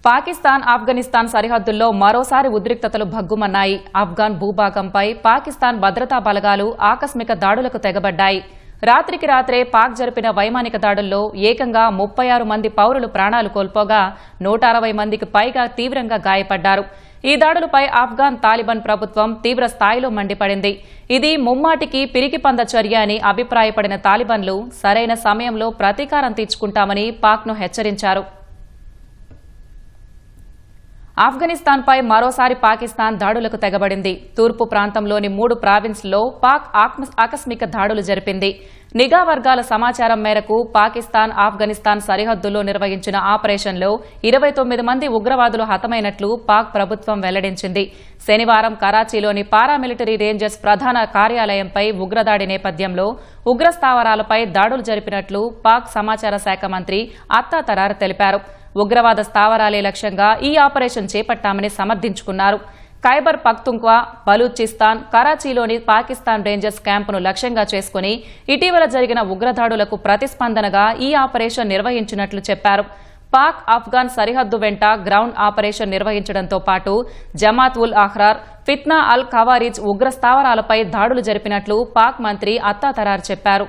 పాకిస్తాన్ ఆఫ్ఘనిస్తాన్ సరిహద్దుల్లో మరోసారి ఉద్రిక్తతలు భగ్గుమన్నాయి. ఆఫ్ఘాన్ భూభాగంపై పాకిస్తాన్ భద్రతా బలగాలు ఆకస్మిక దాడులకు తెగబడ్డాయి. రాత్రికి రాత్రే పాక్ జరిపిన వైమానిక దాడుల్లో ఏకంగా 36 మంది పౌరులు ప్రాణాలు కోల్పోగా 160 మందికి పైగా తీవ్రంగా గాయపడ్డారు. ఈ దాడులపై ఆఫ్ఘాన్ తాలిబాన్ ప్రభుత్వం తీవ్ర స్థాయిలో మండిపడింది. ఇది ముమ్మాటికి పిరికిపంద చర్య అని అభిప్రాయపడిన తాలిబాన్లు సరైన సమయంలో ప్రతీకారం తీర్చుకుంటామని పాక్ను హెచ్చరించారు. ఆఫ్ఘనిస్తాన్పై మరోసారి పాకిస్తాన్ దాడులకు తెగబడింది. తూర్పు ప్రాంతంలోని 3 ప్రావిన్స్లో పాక్ ఆకస్మిక దాడులు జరిపింది. నిఘా వర్గాల సమాచారం మేరకు పాకిస్తాన్ ఆఫ్ఘనిస్తాన్ సరిహద్దుల్లో నిర్వహించిన ఆపరేషన్లో 29 మంది ఉగ్రవాదులు హతమైనట్లు పాక్ ప్రభుత్వం వెల్లడించింది. శనివారం కరాచీలోని పారామిలిటరీ రేంజర్స్ ప్రధాన కార్యాలయంపై ఉగ్రదాడి నేపథ్యంలో ఉగ్రస్థావరాలపై దాడులు జరిపినట్లు పాక్ సమాచార శాఖ మంత్రి అత్తా తరార్ తెలిపారు. ఉగ్రవాద స్థావరాలే లక్ష్యంగా ఈ ఆపరేషన్ చేపట్టామని సమర్థించుకున్నారు. ఖైబర్ పఖ్తుంఖ్వా, బలూచిస్తాన్, కరాచీలోని పాకిస్తాన్ రేంజర్స్ క్యాంపును లక్ష్యంగా చేసుకుని ఇటీవల జరిగిన ఉగ్రదాడులకు ప్రతిస్పందనగా ఈ ఆపరేషన్ నిర్వహించినట్లు చెప్పారు. పాక్ ఆఫ్ఘాన్ సరిహద్దు వెంట గ్రౌండ్ ఆపరేషన్ నిర్వహించడంతో పాటు జమాత్ ఉల్ అహ్రార్, ఫిత్నా అల్ ఖవారిజ్ ఉగ్ర స్థావరాలపై దాడులు జరిపినట్లు పాక్ మంత్రి అత్తా తరార్ చెప్పారు.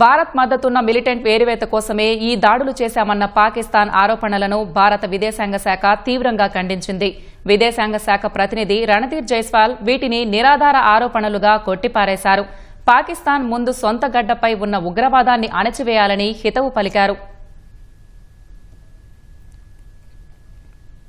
భారత్ మద్దతున్న మిలిటెంట్ ఏరివేత కోసమే ఈ దాడులు చేశామన్న పాకిస్తాన్ ఆరోపణలను భారత విదేశాంగ శాఖ తీవ్రంగా ఖండించింది. విదేశాంగ శాఖ ప్రతినిధి రణధీర్ జైస్వాల్ వీటిని నిరాధార ఆరోపణలుగా కొట్టిపారేశారు. పాకిస్తాన్ ముందు సొంత గడ్డపై ఉన్న ఉగ్రవాదాన్ని అణచివేయాలని హితవు పలికారు.